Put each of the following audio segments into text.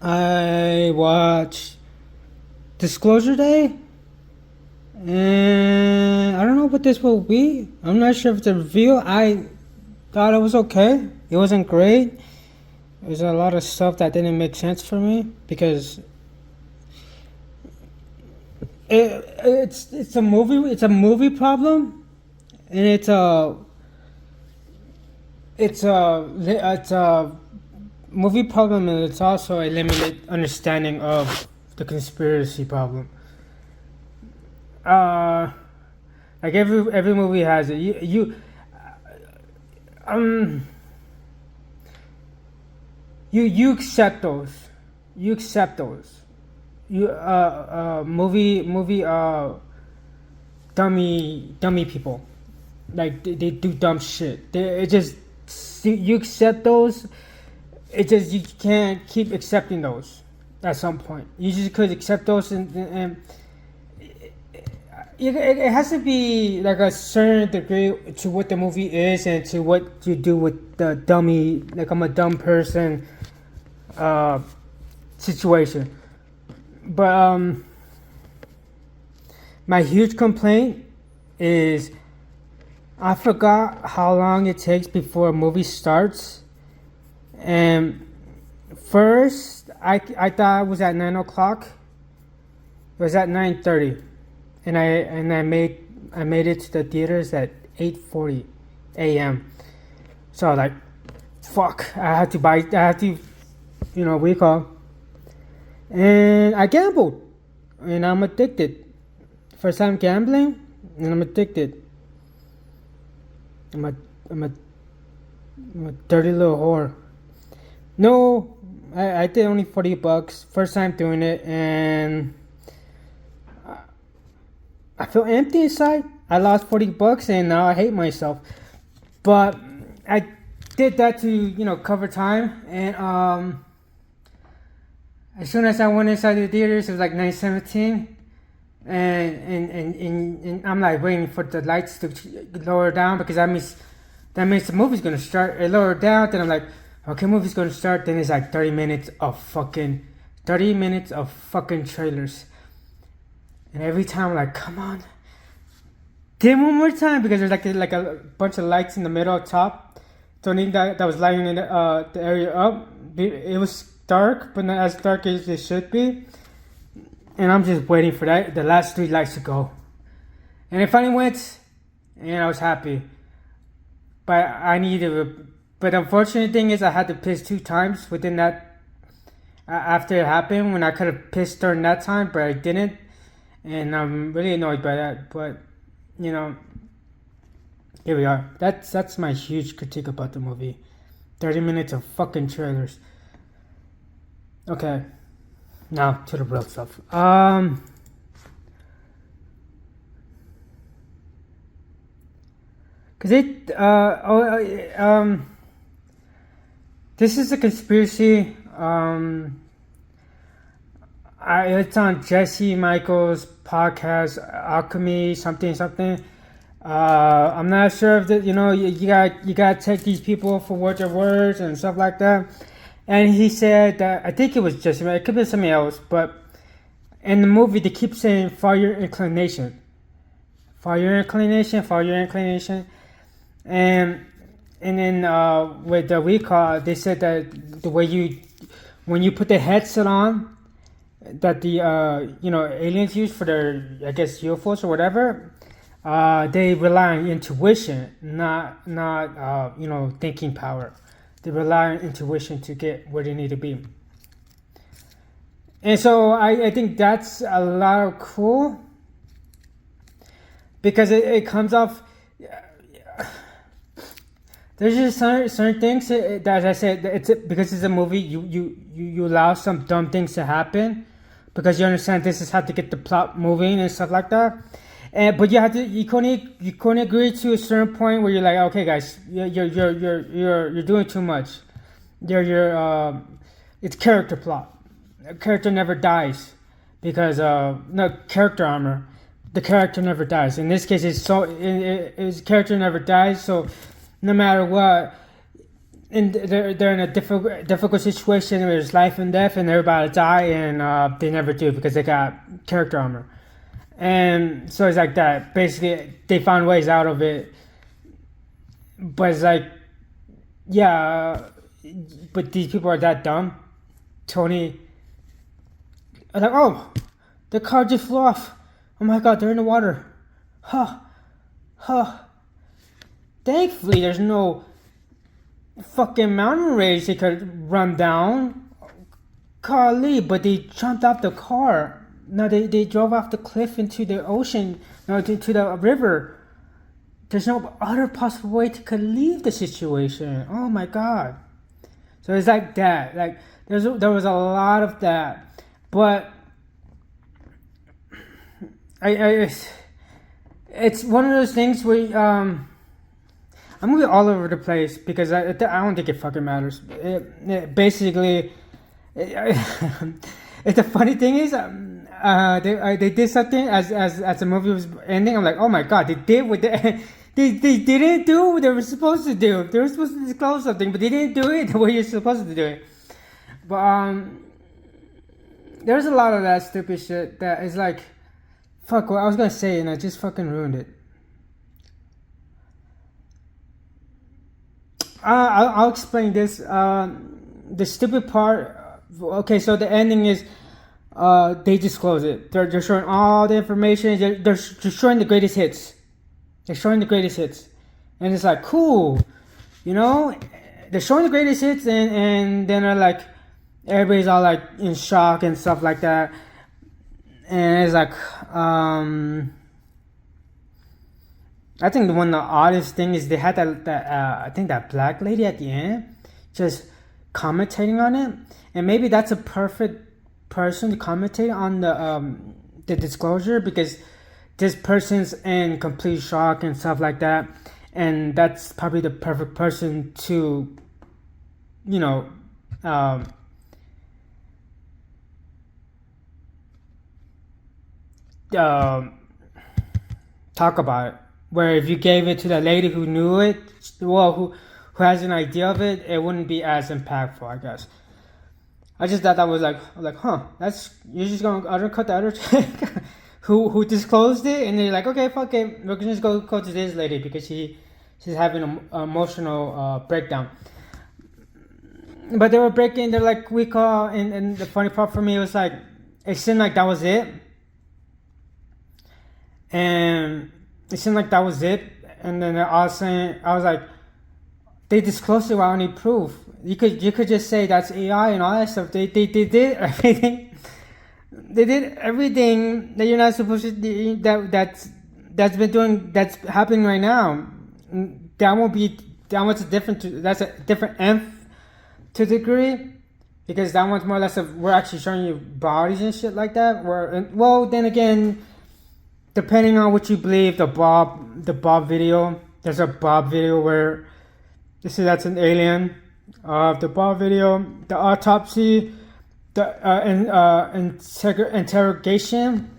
I watched Disclosure Day, and I don't know what this will be. I'm not sure if it's a review. I thought it was okay. It wasn't great. There's a lot of stuff that didn't make sense for me because it's a movie. It's a movie problem, and it's a movie problem, and it's also a limited understanding of the conspiracy problem. Uh, like every movie has it. Um you accept those. You accept those. You movie dummy people. Like they do dumb shit. It just you accept those. It just you can't keep accepting those. At some point, you just could accept those, and it has to be like a certain degree to what the movie is and to what you do with the dummy, like I'm a dumb person uh, situation. But my huge complaint is I forgot how long it takes before a movie starts. And first, I thought it was at 9 o'clock. It was at 9:30, and I made it to the theaters at 8:40 a.m. So I was like, fuck, I had to, recall. And I gambled, and I'm addicted. First time gambling, and I'm addicted. I'm a, I'm a, I'm a dirty little whore. No, I did only $40. First time doing it, and I feel empty inside. I lost $40, and now I hate myself. But I did that to cover time, and as soon as I went inside the theaters, it was like 9:17, and I'm like waiting for the lights to lower down because that means the movie's gonna start. It lowered down, then I'm like, okay, movie's gonna start. Then it's like 30 minutes of fucking trailers, and every time I'm like, come on, dim one more time because there's like a bunch of lights in the middle up top. So I think that was lighting the area up. It was dark, but not as dark as it should be. And I'm just waiting for the last three lights to go. And it finally went, and I was happy. But but the unfortunate thing is I had to piss two times within that, after it happened, when I could have pissed during that time, but I didn't. And I'm really annoyed by that. But, here we are. That's my huge critique about the movie. 30 minutes of fucking trailers. Okay, now to the real stuff. Cause this is a conspiracy. It's on Jesse Michael's podcast, Alchemy something something. I'm not sure if you gotta take these people for what their words and stuff like that. And he said that, I think it was Jesse, it could be something else, but in the movie they keep saying follow your inclination. Follow your inclination, follow your inclination. And then with the recall, they said that the way when you put the headset on, that the aliens use for their, I guess, UFOs or whatever, they rely on intuition, not thinking power. They rely on intuition to get where they need to be. And so I think that's a lot of cool, because it comes off. There's just certain things that, as I said, because it's a movie. You allow some dumb things to happen because you understand this is how to get the plot moving and stuff like that. But you couldn't agree to a certain point where you're like, okay, guys, you're doing too much. It's character plot. A character never dies because no character armor. The character never dies. In this case, his character never dies. So no matter what, and they're in a difficult situation where it's life and death, and they're about to die, and they never do because they got character armor. And so it's like that. Basically, they found ways out of it, but it's like, yeah, but these people are that dumb. Tony, I was like, oh, the car just flew off. Oh my god, they're in the water. Huh. Thankfully, there's no fucking mountain range they could run down. Golly, but they jumped off the car. No, they drove off the cliff into the ocean, no, to the river. There's no other possible way to could leave the situation. Oh my god. So it's like that. Like there was a lot of that, but it's one of those things where I'm gonna be all over the place because I don't think it fucking matters. Basically, the funny thing is, they did something as the movie was ending. I'm like, oh my god, they did what they didn't do what they were supposed to do. They were supposed to disclose something, but they didn't do it the way you're supposed to do it. But there's a lot of that stupid shit that is like, fuck what I was gonna say and I just fucking ruined it. I'll explain this. The stupid part. Okay, so the ending is they disclose it. They're showing all the information. They're showing the greatest hits. They're showing the greatest hits, and it's like cool, you know. They're showing the greatest hits, and then they're like, everybody's all like in shock and stuff like that. And it's like, I think the oddest thing is they had that I think that black lady at the end just commentating on it, and maybe that's a perfect person to commentate on the disclosure because this person's in complete shock and stuff like that, and that's probably the perfect person to, you know, talk about it. Where if you gave it to the lady who knew it, well, who has an idea of it, it wouldn't be as impactful, I guess. I just thought that was like, huh, that's, you're just gonna undercut the other chick who disclosed it, and they're like, okay, fuck it, we're gonna just go to this lady because she's having an emotional breakdown. But they were breaking, they're like, we call, and the funny part for me was like, it seemed like that was it. And it seemed like that was it. And then I was saying, I was like, they disclosed it without any proof. You could just say that's AI and all that stuff. They did everything. They did everything that you're not supposed to do, that's been doing, that's happening right now. That's a different nth to degree, because that one's more or less we're actually showing you bodies and shit like that. Well, then again, depending on what you believe, the Bob video, there's a Bob video where that's an alien. The Bob video, the autopsy, the interrogation.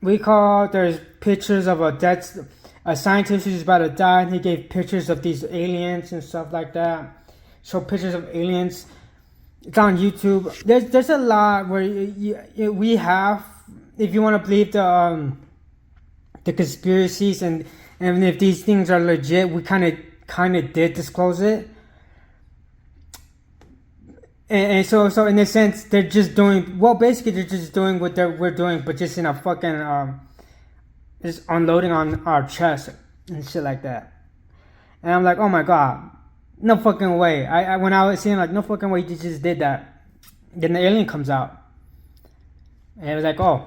There's pictures of a scientist who's about to die, and he gave pictures of these aliens and stuff like that. Show pictures of aliens. It's on YouTube. There's a lot where we have, if you want to believe the conspiracies and if these things are legit, we kind of did disclose it. And so in a sense, they're just doing, well, basically they're just doing what we're doing, but just in a fucking just unloading on our chest and shit like that. And I'm like, oh my god, no fucking way. When I was saying like, no fucking way, you just did that. Then the alien comes out, and it was like, oh,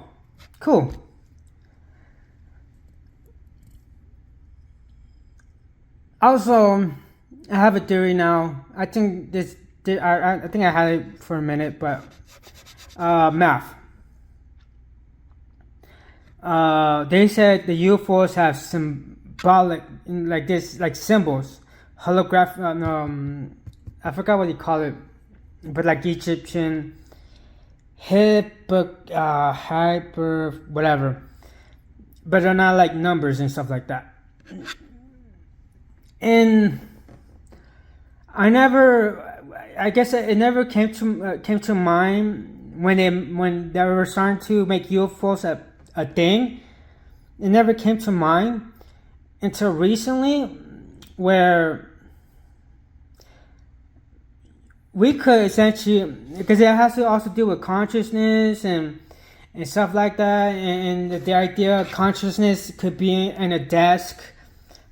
cool. Also, I have a theory now. I think I think I had it for a minute, but math. They said the UFOs have symbolic, like this, like symbols, holographic. I forgot what you call it, but like Egyptian, hyper, whatever. But they're not like numbers and stuff like that. And I guess it never came to mind when they were starting to make UFOs a thing. It never came to mind until recently, where we could essentially, because it has to also do with consciousness and stuff like that, and the idea of consciousness could be in a desk,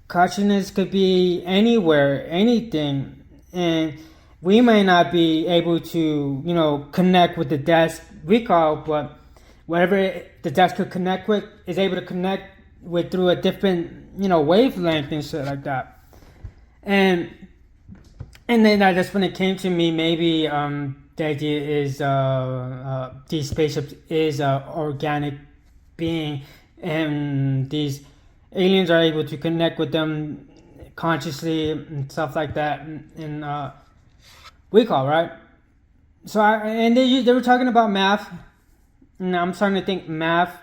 consciousness could be anywhere, anything, and we may not be able to, connect with the desk recall, but whatever the desk could connect with is able to connect with through a different, wavelength and shit like that. And then that's when it came to me, maybe the idea is these spaceships is organic being, and these aliens are able to connect with them consciously and stuff like that, and we call, right? So they were talking about math, and I'm starting to think math,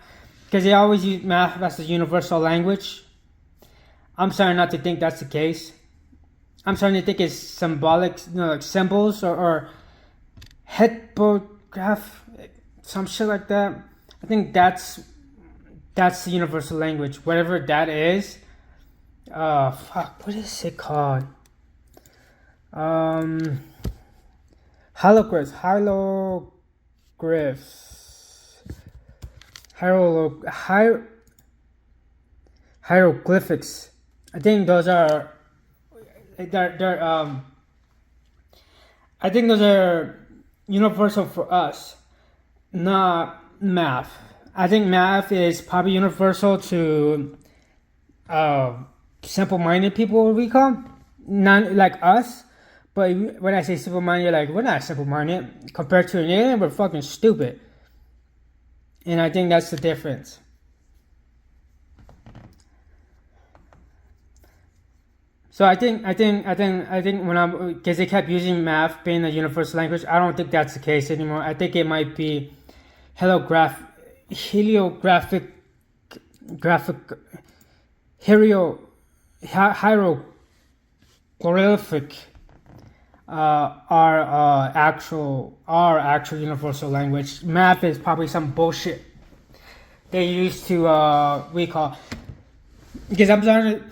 because they always use math as a universal language. I'm starting not to think that's the case. I'm starting to think it's symbolic, like symbols or headograph, some shit like that. I think that's the universal language, whatever that is. What is it called? Hieroglyphs. Hieroglyphics. I think those are. I think those are universal for us, not math. I think math is probably universal to simple-minded people, we call, not like us. But when I say simple-minded, like, we're not simple-minded. Compared to an alien, we're fucking stupid. And I think that's the difference. So I think when because they kept using math being the universal language, I don't think that's the case anymore. I think it might be hieroglyphic our actual universal language. Math is probably some bullshit they used to recall. Because I'm starting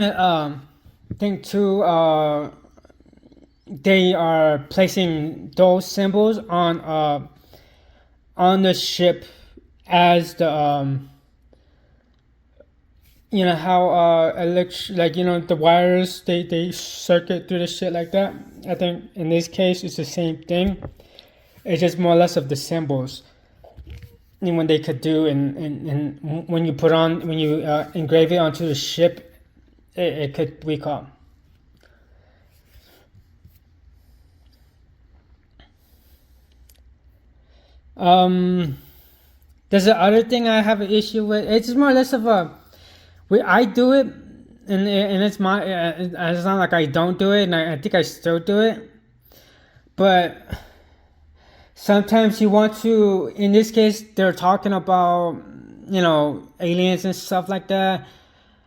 to think too. They are placing those symbols on the ship as the how the wires they circuit through the shit like that. I think in this case it's the same thing. It's just more or less of the symbols and when they could do and when you engrave it onto the ship, it could recall. There's the other thing I have an issue with. It's just more or less of I do it, and it's not like I don't do it, and I think I still do it. But sometimes you want to. In this case, they're talking about aliens and stuff like that,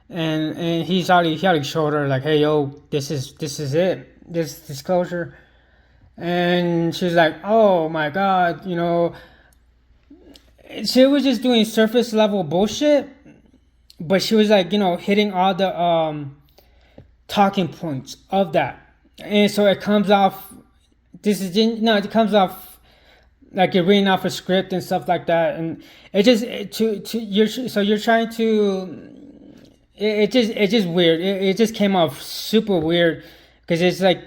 and he already showed her like, hey yo, this is it, this disclosure, and she's like, oh my god, she was just doing surface level bullshit. But she was like, hitting all the talking points of that, and so it comes off. It comes off like you're reading off a script and stuff like that, and it just you're trying to. It just weird. It just came off super weird because it's like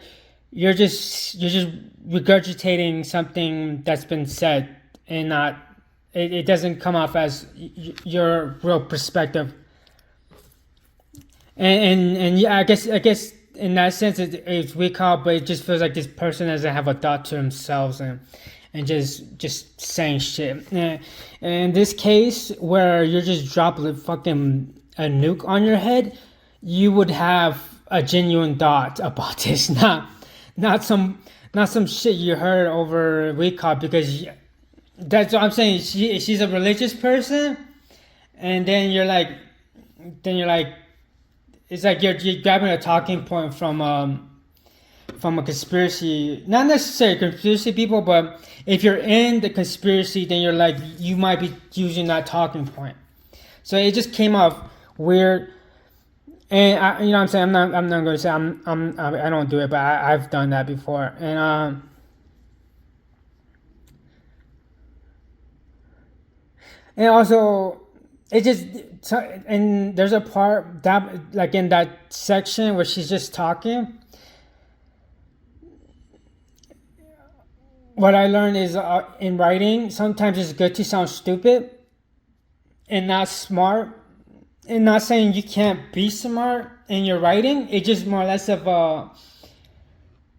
you're just regurgitating something that's been said and not. It doesn't come off as your real perspective, and yeah, I guess in that sense it's recall, but it just feels like this person doesn't have a thought to themselves and just saying shit. And in this case, where you're just dropping fucking a nuke on your head, you would have a genuine thought about this, not some shit you heard over recall because. That's what I'm saying. She's a religious person, and then you're like, it's like you're grabbing a talking point from a conspiracy, not necessarily conspiracy people, but if you're in the conspiracy, then you're like, you might be using that talking point. So it just came off weird, and you know what I'm saying. I'm not going to say I don't do it, but I've done that before, and also it just, and there's a part that like in that section where she's just talking. What I learned is in writing, sometimes it's good to sound stupid and not smart. And not saying you can't be smart in your writing. It's just more or less of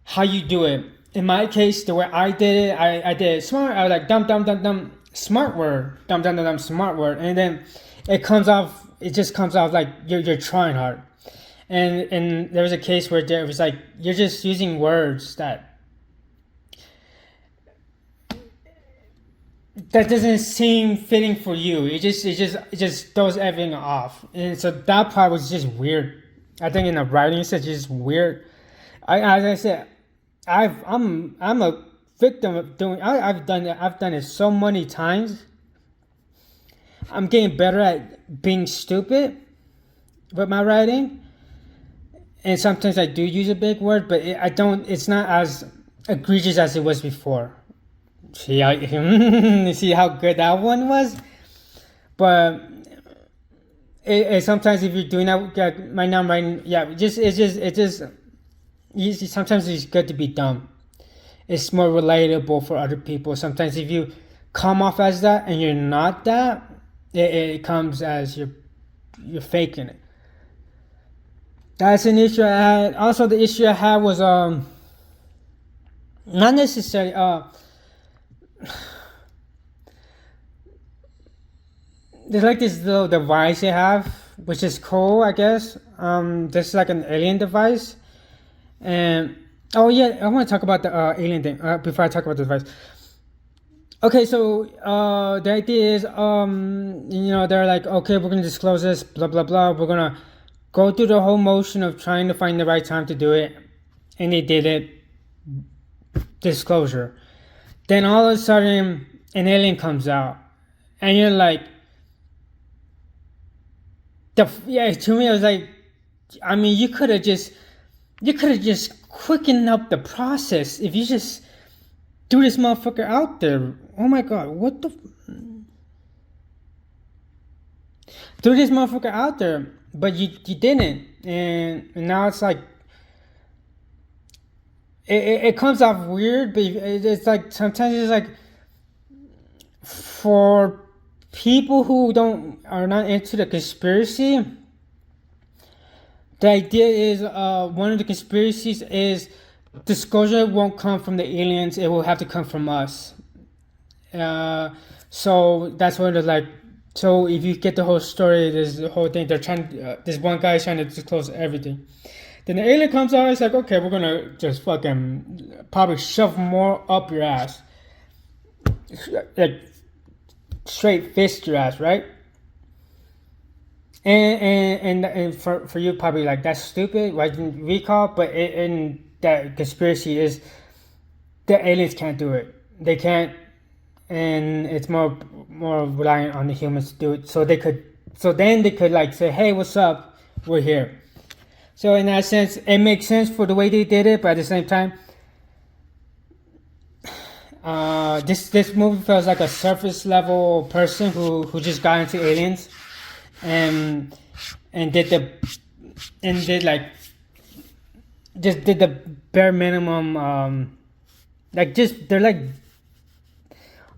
how you do it. In my case, the way I did it, I did it smart. I was like dumb, smart word, dumb, smart word, and then it comes off. It just comes off like you're trying hard. And there was a case where there was like you're just using words that doesn't seem fitting for you. It just throws everything off, and so that part was just weird. I think in the writing it's just weird. As I said, I'm a victim of doing. I've done it. I've done it so many times. I'm getting better at being stupid with my writing, and sometimes I do use a big word, but I don't. It's not as egregious as it was before. See how see how good that one was, but sometimes if you're doing that, my number, sometimes it's good to be dumb. It's more relatable for other people. Sometimes if you come off as that and you're not that, it comes as you're faking it. That's an issue I had. Also, the issue I had was not necessarily there's like this little device they have, which is cool, I guess. This is like an alien device, and oh yeah, I want to talk about the alien thing before I talk about the device. Okay, so the idea is, they're like, okay, we're gonna disclose this, blah blah blah. We're gonna go through the whole motion of trying to find the right time to do it, and they did it. Disclosure. Then all of a sudden, an alien comes out, and you're like, to me, I was like, I mean, you could have just quickened up the process if you just threw this motherfucker out there. Oh my god, what the? Threw this motherfucker out there, but you didn't, and now it's like. It comes off weird, but it's like sometimes it's like for people who are not into the conspiracy. The idea is one of the conspiracies is disclosure won't come from the aliens; it will have to come from us. So that's what it's like. So if you get the whole story, there's the whole thing. They're trying. This one guy is trying to disclose everything. Then the alien comes out, it's like, okay, we're gonna just fucking probably shove more up your ass. Like, straight fist your ass, right? And for you, probably like, that's stupid, why didn't you recall? But in that conspiracy is, the aliens can't do it. They can't, and it's more reliant on the humans to do it. So then they could like say, hey, what's up? We're here. So in that sense, it makes sense for the way they did it, but at the same time, this movie feels like a surface level person who just got into aliens, and did the bare minimum, they're like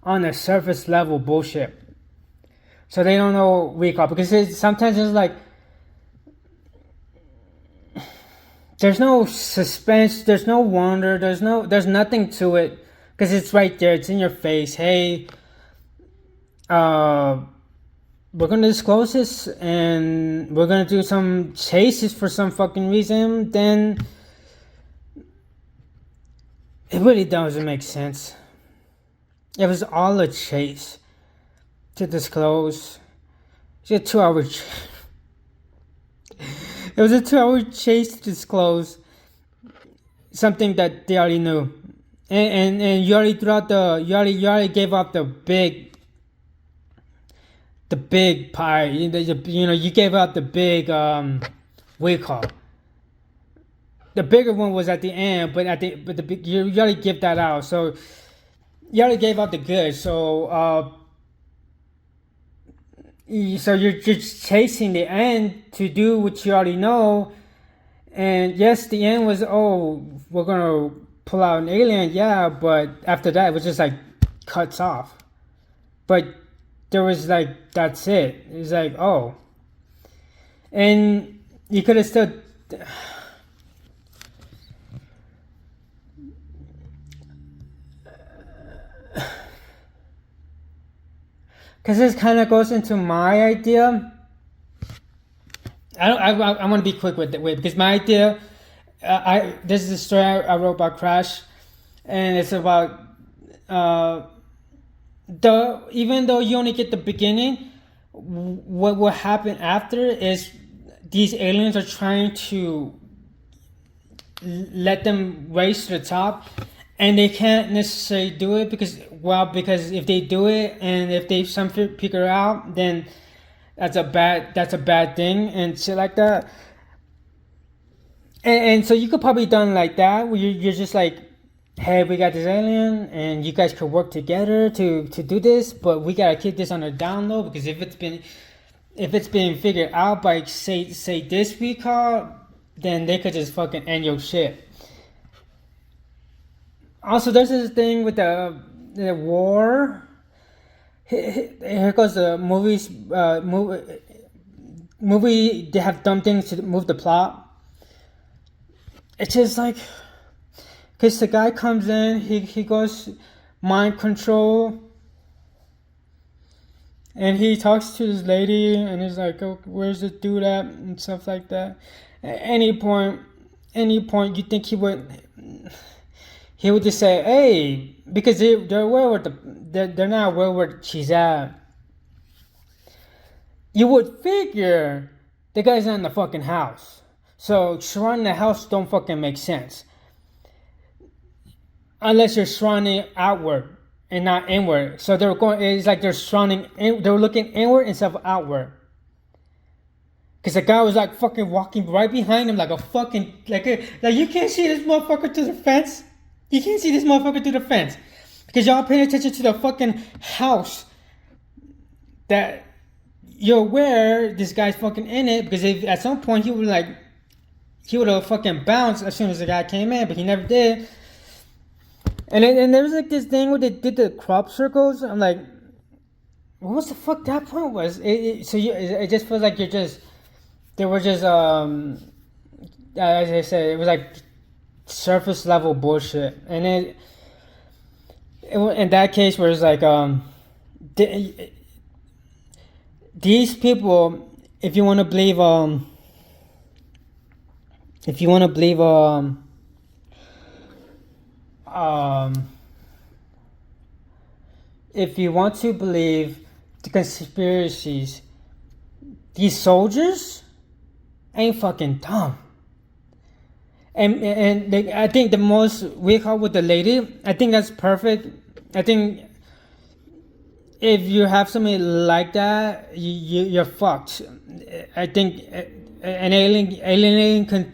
on a surface level bullshit. So they don't know recall, because sometimes it's like. There's no suspense, there's no wonder, there's nothing to it, because it's right there, it's in your face. Hey, we're gonna disclose this, and we're gonna do some chases for some fucking reason. Then it really doesn't make sense. It was all a chase to disclose. It's a 2-hour chase. It was a 2-hour chase to disclose something that they already knew, and you already you already gave up the big pie. You gave up the big what do you call it? The bigger one was at the end, but the big, you already give that out. So you already gave out the good. So you're just chasing the end to do what you already know. And yes, the end was, oh, we're gonna pull out an alien, yeah, but after that it was just like cuts off. But there was like, that's it. It was like, oh. And you could have still, because this kind of goes into my idea. I want to be quick with it, because my idea, this is a story I wrote about Crash, and it's about even though you only get the beginning, what will happen after is these aliens are trying to let them race to the top, and they can't necessarily do it because if they do it and if they somehow figure out, then that's a bad thing and shit like that. And so you could probably done like that, where you're just like, hey, we got this alien and you guys could work together to do this, but we gotta keep this on the down low, because if it's been figured out by say this recall, then they could just fucking end your shit. Also, there's this thing with the war. Here goes the movie. They have dumb things to move the plot. It's just like, because the guy comes in, he goes mind control, and he talks to this lady, and he's like, oh, where's the dude at, and stuff like that. At any point you think he would just say, hey, because they're aware they're not aware where she's at. You would figure the guy's not in the fucking house, so surrounding the house don't fucking make sense, unless you're surrounding outward and not inward. So it's like they're surrounding, they're looking inward instead of outward. Because the guy was like fucking walking right behind him like a fucking, like you can't see this motherfucker to the fence. You can't see this motherfucker to the fence. Because y'all paying attention to the fucking house that you're aware this guy's fucking in it. Because if at some point he would have fucking bounced as soon as the guy came in, but he never did. And there was like this thing where they did the crop circles. I'm like, what was the fuck that point was? It just feels like they were just as I said, it was like surface level bullshit. And it in that case where it's like these people, if you want to believe the conspiracies, these soldiers ain't fucking dumb. And I think the most weak out with the lady, I think that's perfect. I think if you have somebody like that, you're fucked. I think an alien can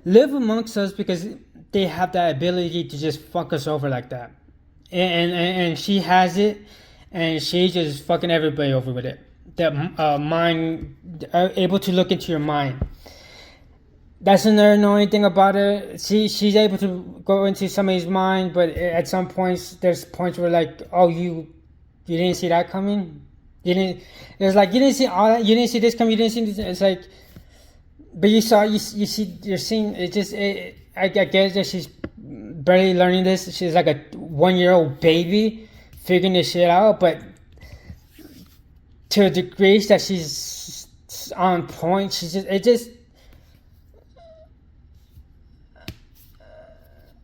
live amongst us because they have that ability to just fuck us over like that. And she has it, and she just fucking everybody over with it. That mind, able to look into your mind. That's another annoying thing about it. She's able to go into somebody's mind, but at some points, there's points where like, oh, you didn't see that coming. You didn't see all that. You didn't see this coming. You didn't see this. It's like, but you're seeing. I guess that she's barely learning this. She's like a 1-year-old baby figuring this shit out, but to a degree that she's on point,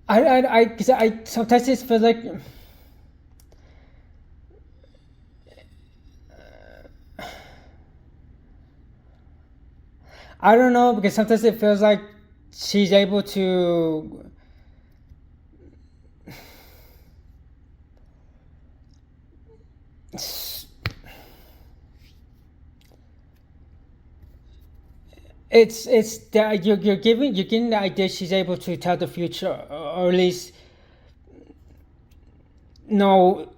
I sometimes just feel like I don't know, because sometimes it feels like she's able to it's that you're getting the idea she's able to tell the future, or at least know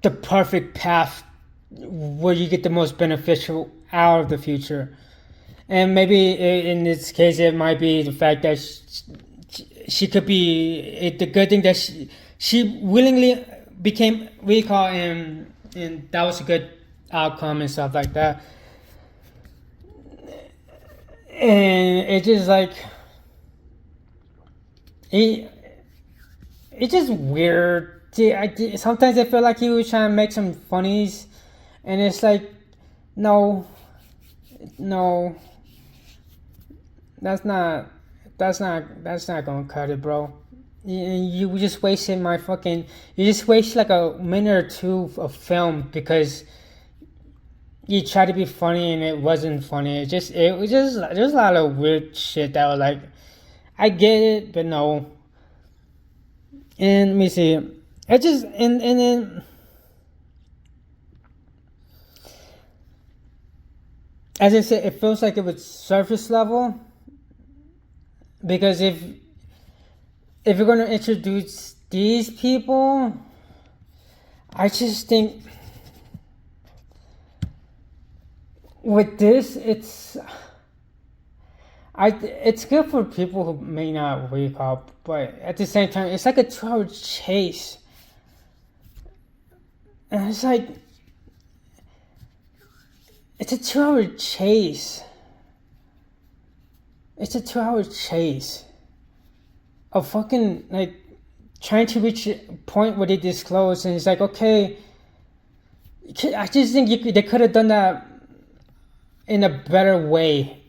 the perfect path where you get the most beneficial out of the future. And maybe in this case it might be the fact that she could be the good thing that she willingly became recall, and that was a good outcome and stuff like that. And it's just like it's just weird. Sometimes I feel like he was trying to make some funnies, and it's like, no, that's not gonna cut it, bro. You just wasted you just wasted like a minute or two of film because you tried to be funny and it wasn't funny. There's a lot of weird shit that was like, I get it, but no. And let me see. It just and then as I said, it feels like it was surface level, because if you're gonna introduce these people, I just think with this, it's good for people who may not wake up, but at the same time, it's like a 2-hour chase, and it's like it's a 2-hour chase. It's a 2-hour chase of fucking like trying to reach a point where they disclose, and it's like, okay, I just think they could have done that in a better way,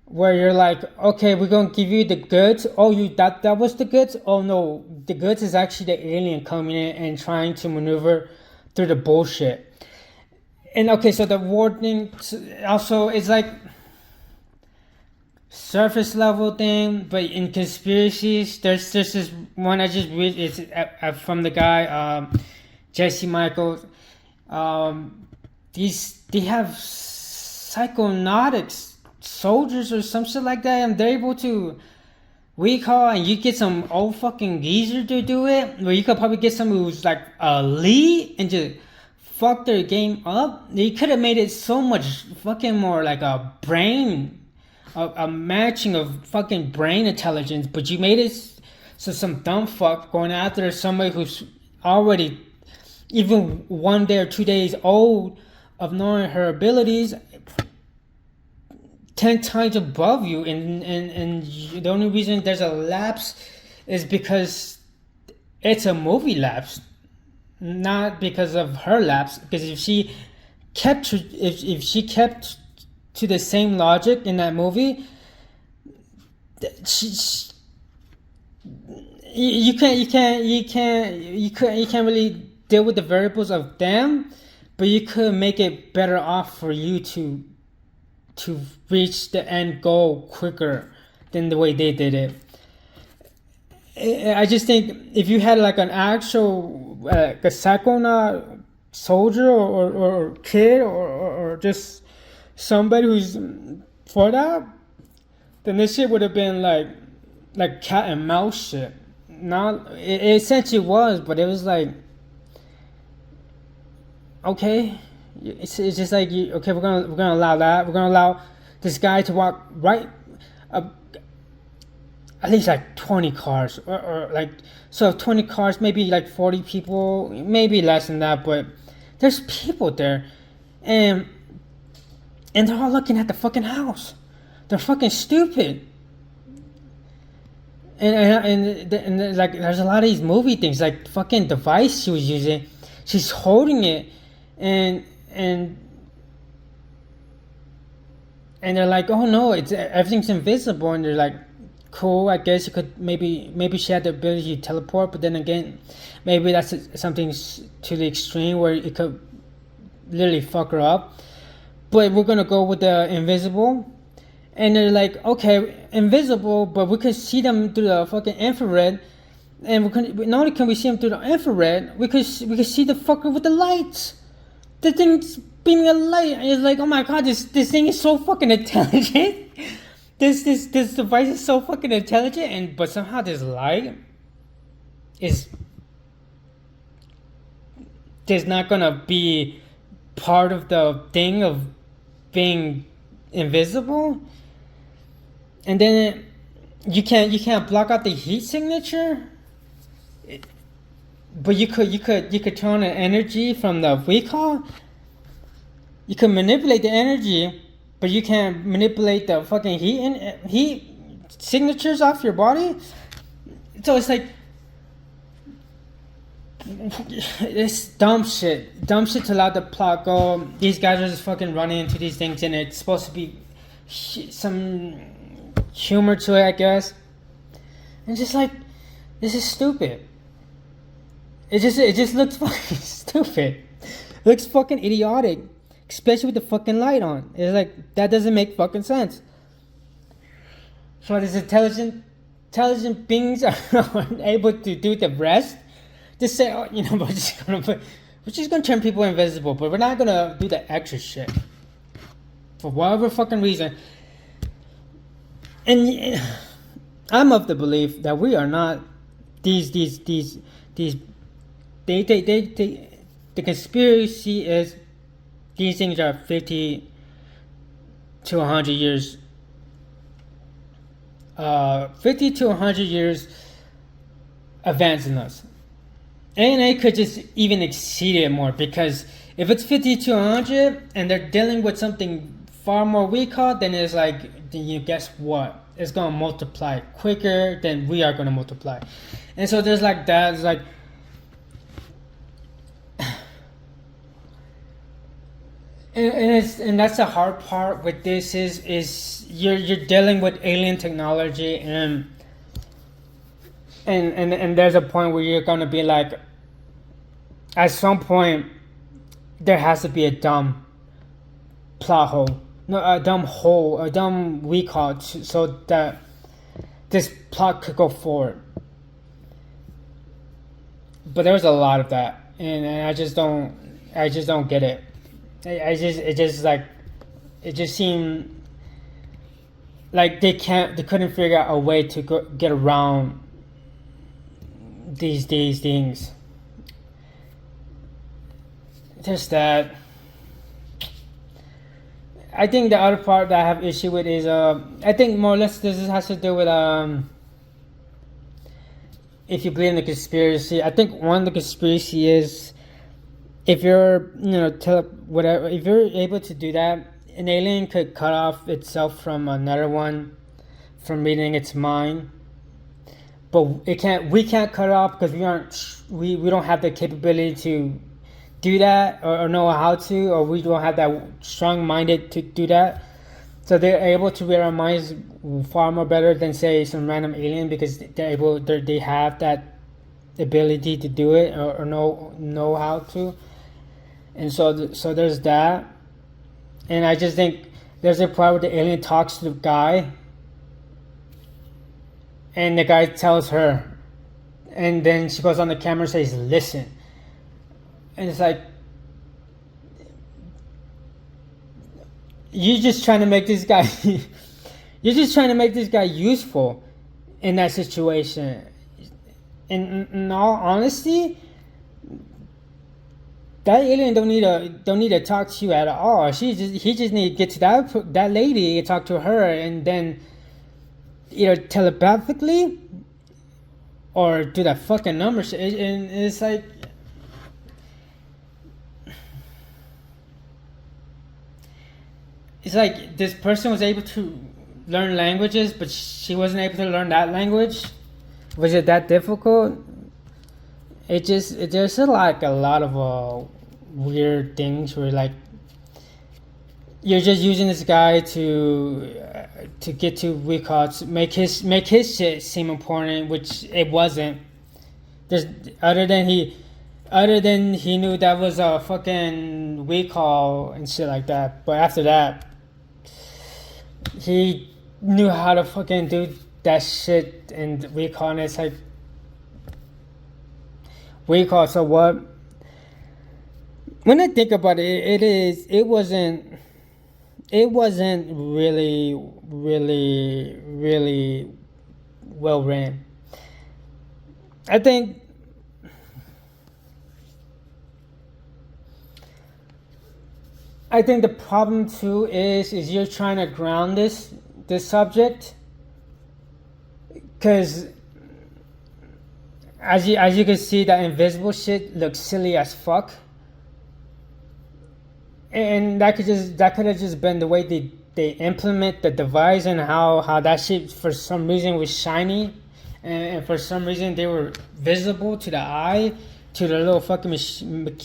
where you're like, okay, we're gonna give you the goods. Oh, that was the goods. Oh no, the goods is actually the alien coming in and trying to maneuver through the bullshit. And okay, so the warning also is like surface level thing, but in conspiracies, there's this one I just read. It's from the guy Jesse Michaels. They have psychonautics soldiers or some shit like that, and they're able to recall, and you get some old fucking geezer to do it, where you could probably get someone who's like a lead and just fuck their game up. You could have made it so much fucking more like a brain, a matching of fucking brain intelligence, but you made it so some dumb fuck going after somebody who's already even 1 day or 2 days old of knowing her abilities 10 times above you, and the only reason there's a lapse is because it's a movie lapse, not because of her lapse. Because if she kept to the same logic in that movie, you can't really deal with the variables of them, but you could make it better off for you to reach the end goal quicker than the way they did it. I just think if you had like an actual a psychonaut soldier or kid or just somebody who's for that, then this shit would have been like cat and mouse shit. Not it essentially was, but it was like, okay, it's just like, okay, we're gonna allow that. We're gonna allow this guy to walk right at least like 20 cars or like, so 20 cars, maybe like 40 people, maybe less than that, but there's people there, and they're all looking at the fucking house. They're fucking stupid. And like, there's a lot of these movie things, like fucking device she was using, she's holding it, and they're like, oh no, everything's invisible, and they're like, cool, I guess you could maybe she had the ability to teleport, but then again, maybe that's something to the extreme where it could literally fuck her up. But we're gonna go with the invisible, And they're like, okay, invisible, but we can see them through the fucking infrared. And not only can we see them through the infrared, we could see the fucker with the lights. The thing's beaming a light, and it's like, oh my god, this thing is so fucking intelligent. This device is so fucking intelligent, but somehow this light is not gonna be part of the thing of being invisible. And then you can't block out the heat signature, but you could turn the energy from the recall. You can manipulate the energy, but you can't manipulate the fucking heat signatures off your body. So it's like, it's dumb shit to let the plot go. These guys are just fucking running into these things, and it's supposed to be some humor to it, I guess. And just like, this is stupid. It just looks fucking stupid. It looks fucking idiotic, especially with the fucking light on. It's like, that doesn't make fucking sense. So these intelligent beings are able to do the rest. Just say, oh, we're just gonna turn people invisible, but we're not gonna do the extra shit for whatever fucking reason. And I'm of the belief that we are not the conspiracy is these things are 50 to 100 years 50 to 100 years advancing us. And could just even exceed it more, because if it's 50 to 100 and they're dealing with something far more recall, then it's like, guess what? It's going to multiply quicker than we are going to multiply. And so there's like that. It's like, and that's the hard part with this is you're dealing with alien technology, and there's a point where you're going to be like, at some point there has to be a dumb plot hole. No, a dumb recall, so that this plot could go forward. But there's a lot of that, and I just don't get it. It just seemed like they couldn't figure out a way to get around these things. Just that. I think the other part that I have issue with is I think more or less this has to do with if you believe in the conspiracy. I think one of the conspiracy is, if you're if you're able to do that, an alien could cut off itself from another one from reading its mind, but we can't cut it off because we don't have the capability to do that, or know how to, or we don't have that strong-minded to do that. So they're able to read our minds far more better than, say, some random alien, because they have that ability to do it, or know how to. And so there's that. And I just think there's a part where the alien talks to the guy, and the guy tells her, and then she goes on the camera and says, "Listen." And it's like, you're just trying to make this guy useful in that situation. In all honesty, that alien don't need to talk to you at all. He just need to get to that lady and talk to her, and then either telepathically or do that fucking number shit. And it's like, it's like this person was able to learn languages, but she wasn't able to learn that language. Was it that difficult? There's like a lot of weird things where, like, you're just using this guy to get to recall, to make his shit seem important, which it wasn't. There's other than he knew that was a fucking recall and shit like that. But after that, he knew how to fucking do that shit and recall, and it's like recall. So what? When I think about it, it wasn't really well ran. I think the problem too is you're trying to ground this subject, because as you can see, that invisible shit looks silly as fuck, and that could have just been the way they implement the device, and how that shit for some reason was shiny, and for some reason they were visible to the eye, to the little fucking machine.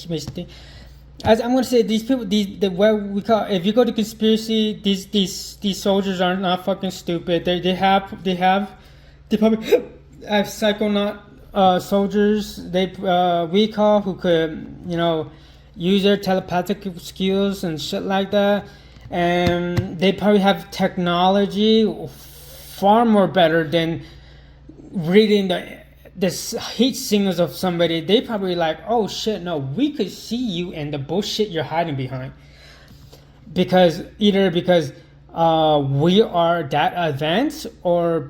As I'm gonna say, these people, what we call, if you go to conspiracy, these soldiers are not fucking stupid. They probably have psychonaut soldiers. We call, who could, use their telepathic skills and shit like that, and they probably have technology far more better than reading the heat signals of somebody. They probably like, oh shit, no, we could see you and the bullshit you're hiding behind, because either because we are that advanced, or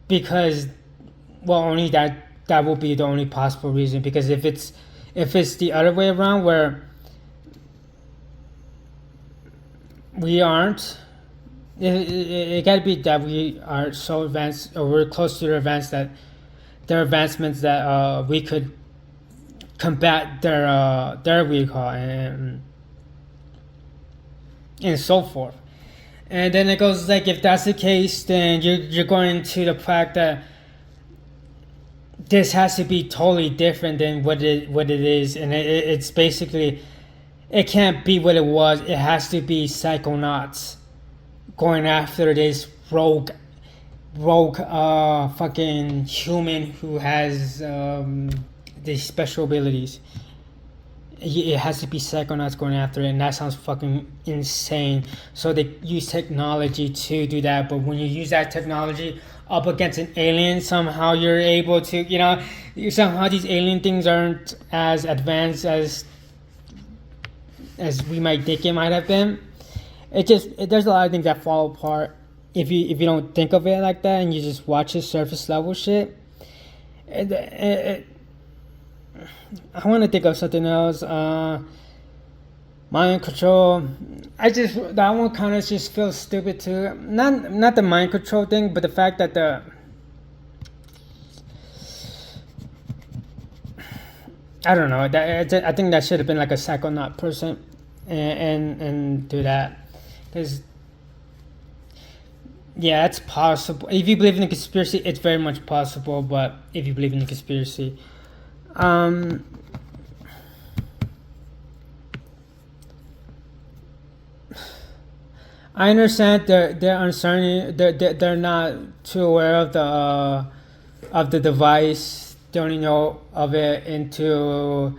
because, well, only that will be the only possible reason. Because if it's the other way around, where we aren't, it gotta be that we are so advanced, or we're close to their advancements that we could combat their recall, and so forth. And then it goes like, if that's the case, then you're going to the fact that this has to be totally different than what it is, and it's basically, it can't be what it was. It has to be psychonauts going after this rogue fucking human who has these special abilities. It has to be psychonauts going after it, and that sounds fucking insane. So they use technology to do that, but when you use that technology up against an alien, somehow you're able to, somehow these alien things aren't as advanced as we might think it might have been. There's a lot of things that fall apart if you don't think of it like that, and you just watch the surface level shit. I want to think of something else. Mind control. That one kind of just feels stupid too. Not the mind control thing, but the fact that I don't know. I think that should have been like a psychonaut person, and do that, because yeah, it's possible. If you believe in the conspiracy, it's very much possible. But if you believe in the conspiracy, I understand they're uncertain. They're not too aware of the device. They only know of it into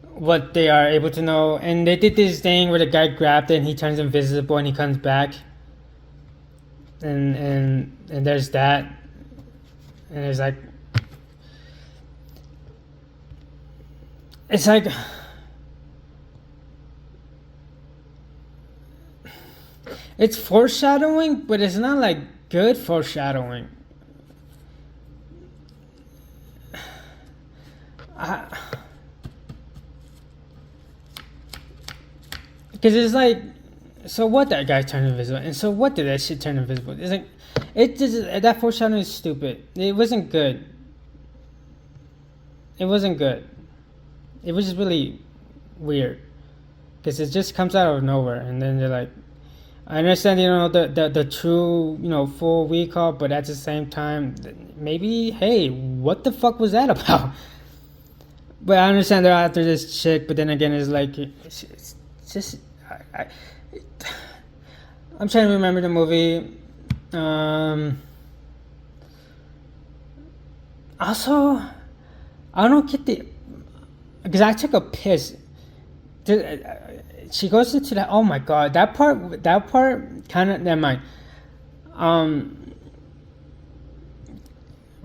what they are able to know. And they did this thing where the guy grabbed it and he turns invisible and he comes back. And there's that. And it's like it's foreshadowing, but it's not like good foreshadowing. Because it's like, so what, that guy turned invisible, and so what did that shit turn invisible? It's like, that foreshadowing is stupid. It wasn't good. It wasn't good. It was just really weird, because it just comes out of nowhere, and then they're like, I understand, the true, full recall, but at the same time, maybe, hey, what the fuck was that about? But I understand they're after this chick, but then again, it's like, it's just, I'm trying to remember the movie. Also, I don't get because I took a piss. She goes into that. Oh my god, that part kind of. Never mind.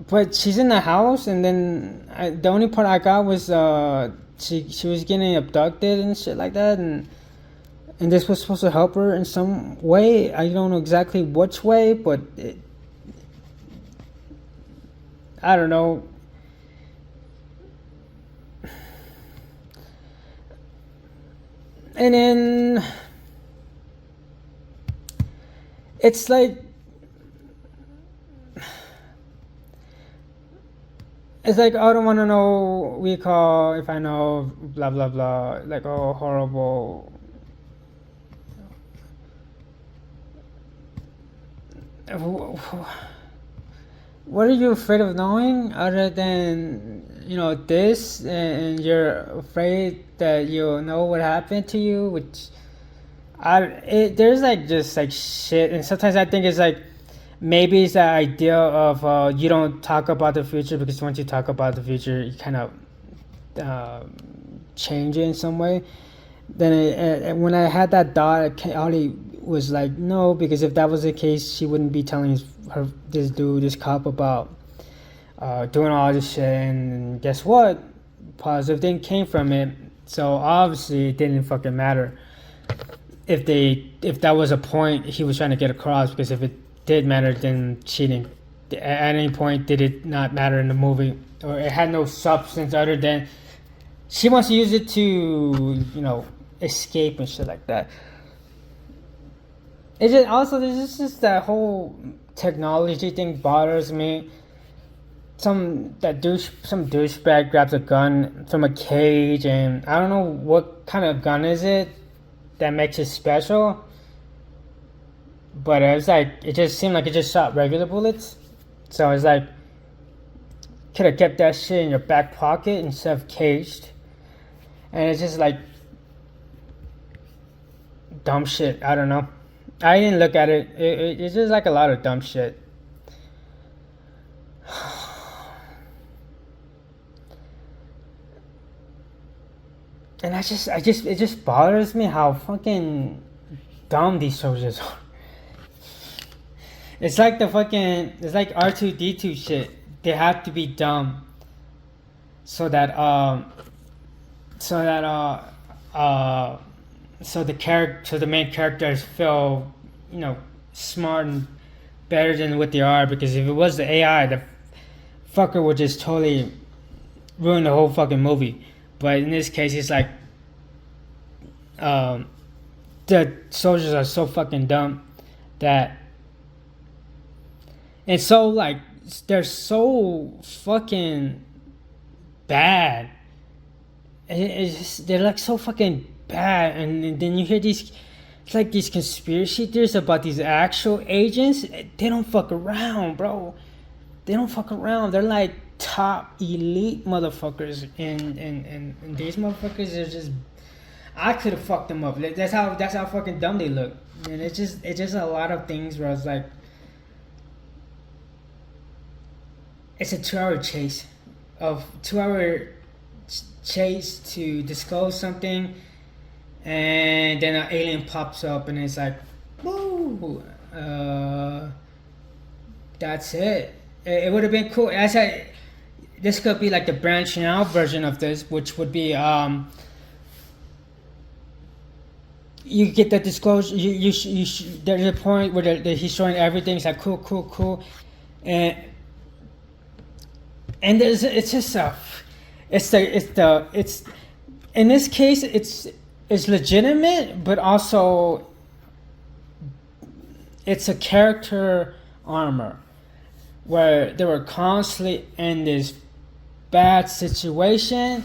But she's in the house, and then the only part I got was she was getting abducted and shit like that, and this was supposed to help her in some way. I don't know exactly which way, but I don't know. And then it's like, I don't want to know if I know blah blah blah, like, oh, horrible. What are you afraid of knowing other than, this, and you're afraid that you'll know what happened to you, which there's like just like shit. And sometimes I think it's like, maybe it's that idea of you don't talk about the future, because once you talk about the future, you kind of change it in some way. Then when I had that thought, Ollie was like, no, because if that was the case, she wouldn't be telling this cop about doing all this shit. And guess what? Positive thing came from it. So obviously it didn't fucking matter if that was a point he was trying to get across, because if it did matter, then cheating at any point did it not matter in the movie, or it had no substance other than she wants to use it to escape and shit like that. It just also, there's just that whole technology thing bothers me. Some douchebag grabs a gun from a cage, and I don't know what kind of gun is it that makes it special, but it just seemed like it just shot regular bullets. So it's like, could have kept that shit in your back pocket instead of caged. And it's just like dumb shit. I don't know. I didn't look at it. It's just like a lot of dumb shit. And it just bothers me how fucking dumb these soldiers are. It's like it's like R2-D2 shit. They have to be dumb so the main characters feel, smart and better than what they are. Because if it was the AI, the fucker would just totally ruin the whole fucking movie. But in this case, it's like the soldiers are so fucking dumb that, and so like they're so fucking bad. They're like so fucking bad, and then you hear these conspiracy theories about these actual agents. They don't fuck around, bro. They don't fuck around. They're like top elite motherfuckers, and these motherfuckers are just, I could have fucked them up. That's how fucking dumb they look. And it's just a lot of things where I was like, it's a 2-hour chase to disclose something, and then an alien pops up, and it's like, woo, that's it. It would have been cool. I said, this could be like the branching out version of this, which would be you get the disclosure. There's a point where he's showing everything. It's like cool, and it's in this case it's legitimate, but also it's a character armor where they were constantly in this bad situation,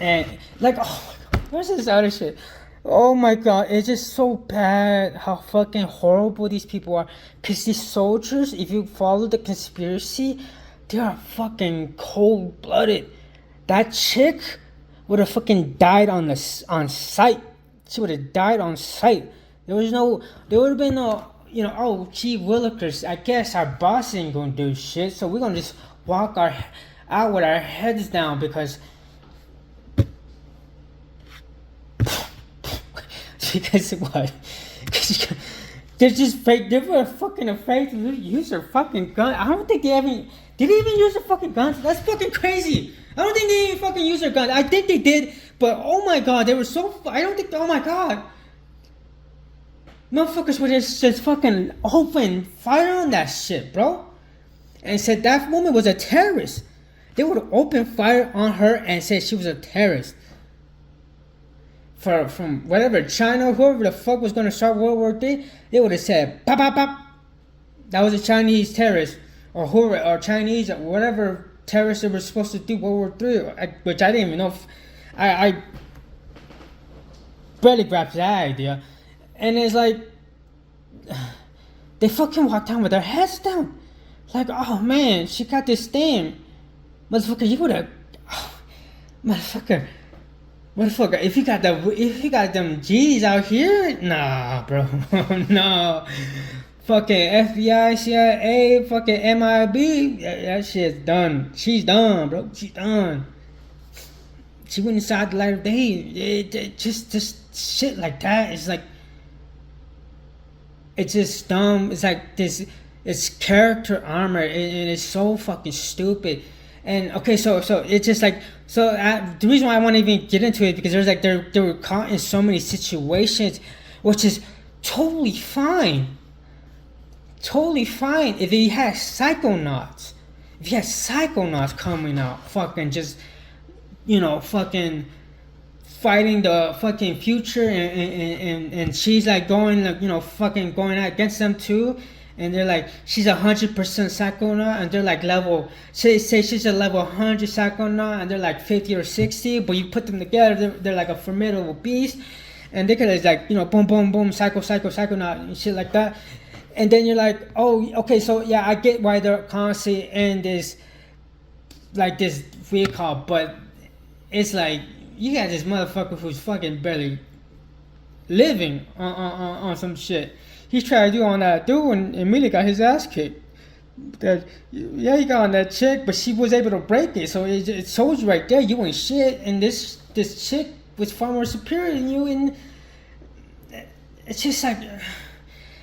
and like, oh my god, where's this other shit? Oh my god, it's just so bad how fucking horrible these people are. Because these soldiers, if you follow the conspiracy, they are fucking cold-blooded. That chick would have fucking died on sight. She would have died on sight. There would have been no, oh, gee willikers, I guess our boss ain't gonna do shit, so we're gonna just walk out with our heads down, because what? They're just fake. They were fucking afraid to use their fucking gun. I don't think they even did. They even use their fucking guns? That's fucking crazy. I don't think they even fucking use their guns. I think they did, but oh my god, they were so. I don't think. Oh my god, motherfuckers would just fucking open fire on that shit, bro, and said that woman was a terrorist. They would open fire on her and said she was a terrorist. From whatever China, whoever the fuck was gonna start World War III, they would have said pop pop pop. That was a Chinese terrorist, or whoever, or Chinese, or whatever terrorists they were supposed to do World War III, which I didn't even know. I barely grasped that idea, and it's like they fucking walked down with their heads down, like, oh man, she got this thing, motherfucker. You would have, oh, motherfucker. If you got them G's out here, nah, bro, no, fucking FBI, CIA, fucking MIB, that shit's done. She's done, bro. She's done. She went inside the light of day. Just shit like that. It's like, it's just dumb. It's like this. It's character armor, and it's so fucking stupid. And okay, so it's just like, the reason why I want to even get into it, because there's like they were caught in so many situations, which is totally fine if you had psychonauts coming out, fucking just, fucking fighting the fucking future, and she's like going, like, fucking going against them too. And they're like, she's 100% psychonaut, and they're like say she's a level 100 psychonaut, and they're like 50 or 60, but you put them together, they're like a formidable beast, and they could have like, boom, boom, boom, psychonaut, and shit like that. And then you're like, oh, okay, so yeah, I get why they're constantly in this, like, this recall, but it's like, you got this motherfucker who's fucking barely living on some shit. He tried to do on that dude and immediately got his ass kicked. Yeah, he got on that chick, but she was able to break it. So it shows you right there, you ain't shit. And this chick was far more superior than you. And it's just like,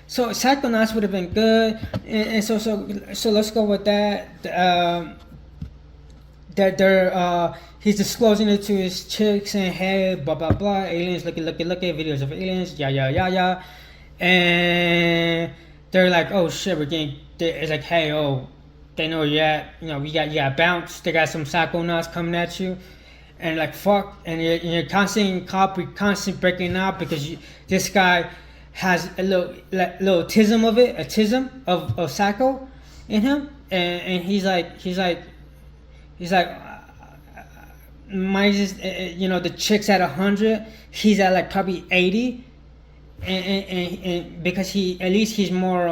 so Psychonauts would have been good. And so let's go with that. He's disclosing it to his chick, saying, hey, blah blah blah, aliens, look at videos of aliens, yeah. And they're like, oh shit, it's like, hey, oh, they know where you're at, you got bounce, they got some psychonauts coming at you, and like, fuck, and you're constantly breaking out, because this guy has a little tism of psycho in him, and he's like mine's just, the chick's at 100, he's at like probably 80. And because he's more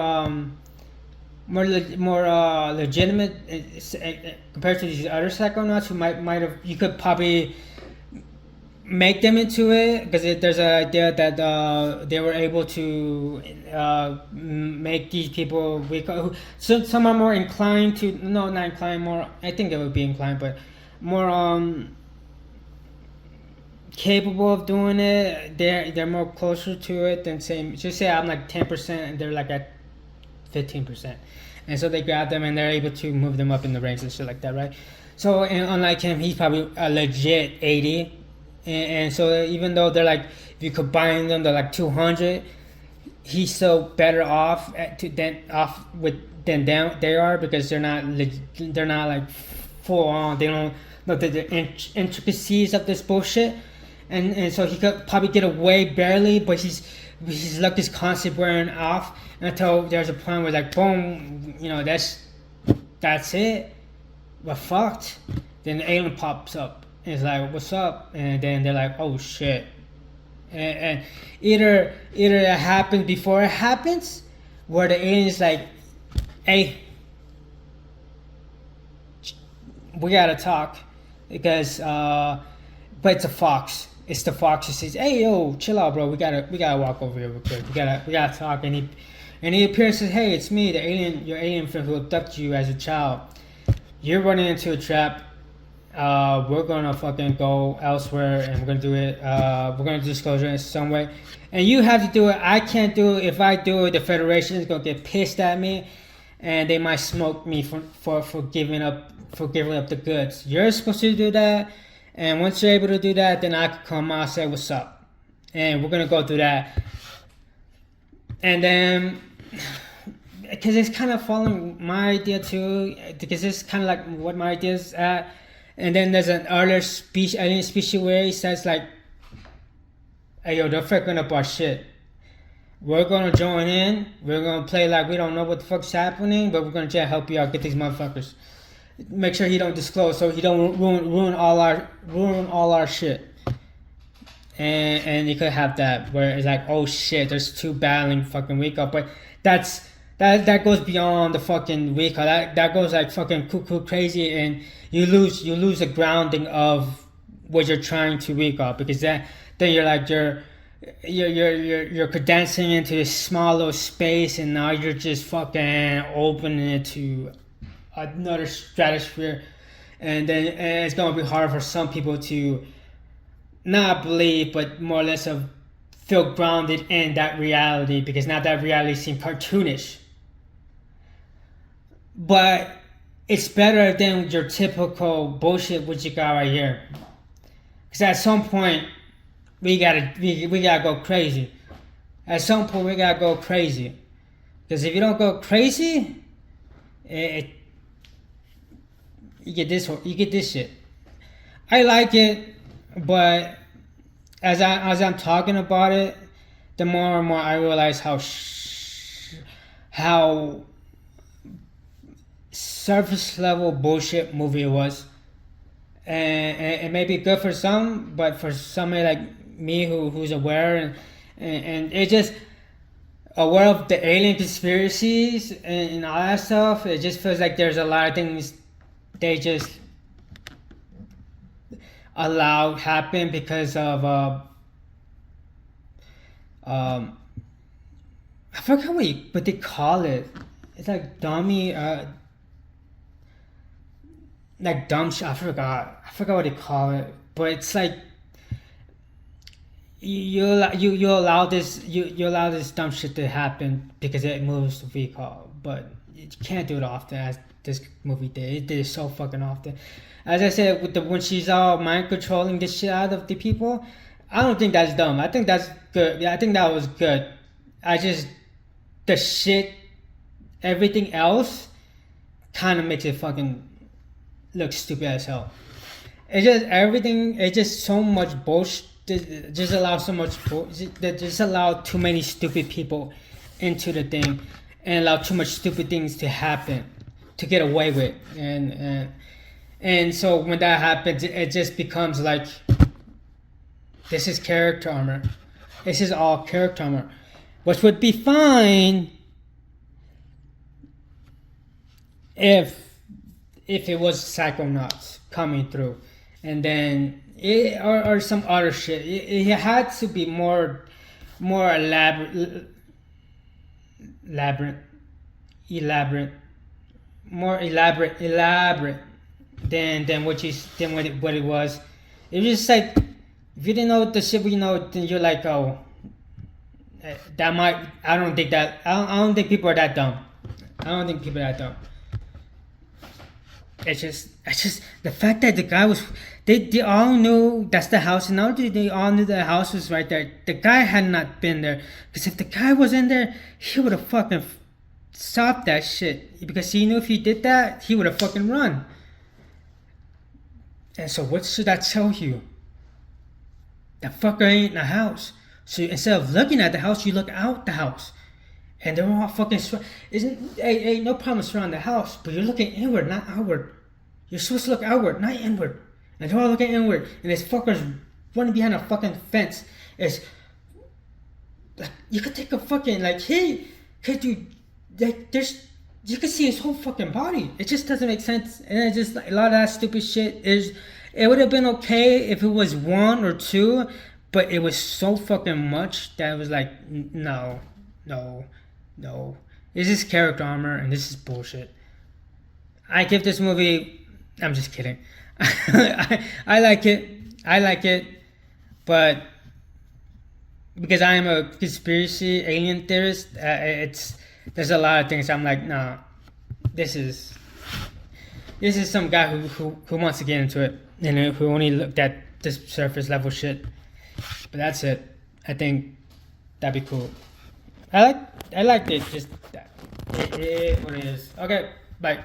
legitimate compared to these other psychonauts who might have, you could probably make them into it, because there's an idea that they were able to make these people so some are more inclined to, no, not inclined, more, I think they would be inclined, but more capable of doing it. They're more closer to it than saying, just say I'm like 10% and they're like at 15%, and so they grab them and they're able to move them up in the ranks and shit like that, right? So, and unlike him, he's probably a legit 80, and so even though they're like, if you combine them, they're like 200, he's still better off than they are, because they're not like full on, they don't know the intricacies of this bullshit. And so he could probably get away barely, but his luck is constantly wearing off until there's a point where, like, boom, that's it, we're fucked. Then the alien pops up and it's like, what's up? And then they're like, oh shit. And either it happens before it happens, where the alien's like, hey, we gotta talk, because but it's a fox. It's the fox who says, hey, yo, chill out, bro, we gotta walk over here real quick, we gotta talk. And he appears and says, hey, it's me, your alien friend who abducted you as a child. You're running into a trap. we're gonna fucking go elsewhere and we're gonna do it. We're gonna disclose it in some way, and you have to do it. I can't do it. If I do it, the Federation is gonna get pissed at me, and they might smoke me for giving up the goods. You're supposed to do that, and once you're able to do that, then I can come out and say what's up, and we're gonna go through that, and then. Because it's kind of following my idea too, because it's kind of like what my idea is at. And then there's an earlier alien species where he says like, hey yo, they're fucking up our shit. We're gonna join in, we're gonna play like we don't know what the fuck's happening, but we're gonna try to help you out, get these motherfuckers. Make sure he don't disclose so he don't ruin all our shit. And you could have that where it's like, oh shit, there's two battling fucking Rico, but that goes beyond the fucking Rico. That goes like fucking cuckoo crazy, and you lose the grounding of what you're trying to Rico, because then you're like you're condensing into this small little space, and now you're just fucking opening it to another stratosphere, and it's gonna be hard for some people to not believe, but more or less feel grounded in that reality, because now that reality seems cartoonish. But it's better than your typical bullshit what you got right here. Because at some point we gotta go crazy. At some point we gotta go crazy. Because if you don't go crazy, you get this shit. I like it, but as I'm talking about it, the more and more I realize how surface level bullshit movie it was, and it may be good for some, but for somebody like me who's aware and it just aware of the alien conspiracies and all that stuff, it just feels like there's a lot of things they just allowed happen because of I forgot what they call it. It's like dummy like dumb shit. I forgot what they call it, but it's like you allow this dumb shit to happen because it moves the vehicle, but you can't do it often as this movie did. It did it so fucking often. As I said, when she's all mind controlling the shit out of the people, I don't think that's dumb. I think that's good. Yeah, I think that was good. The shit, everything else, kind of makes it fucking look stupid as hell. It's just everything. It's just so much bullshit. Just allow so much bullshit. Just allow too many stupid people into the thing, and allow too much stupid things to happen, to get away with, and so when that happens, it just becomes like, this is character armor. This is all character armor. Which would be fine if it was Psychonauts coming through. And then, or some other shit. It had to be more elaborate, than what it was. It was just like, if you didn't know the shit we know, then you're like, oh, that might. I don't think people are that dumb. It's just the fact that the guy was. They all knew that's the house, and not only they all knew the house was right there. The guy had not been there, because if the guy was in there, he would have fucking stopped that shit, because he knew if he did that, he would have fucking run. And so what should that tell you? That fucker ain't in the house. So instead of looking at the house, you look out the house. And they're all fucking ain't no problem surrounding the house, but you're looking inward, not outward. You're supposed to look outward, not inward. And they're all looking inward, and this fucker's running behind a fucking fence. It's like, you could take a fucking, like, hey dude, like, you can see his whole fucking body. It just doesn't make sense. And it's just like, a lot of that stupid shit it would have been okay if it was one or two, but it was so fucking much that it was like, no. This is character armor, and this is bullshit. I give this movie, I'm just kidding. I like it. I like it, but because I am a conspiracy alien theorist, there's a lot of things I'm like, nah, this is some guy who wants to get into it and who only looked at this surface level shit. But that's it. I think that'd be cool. I liked it. Just it what it is. Okay, bye.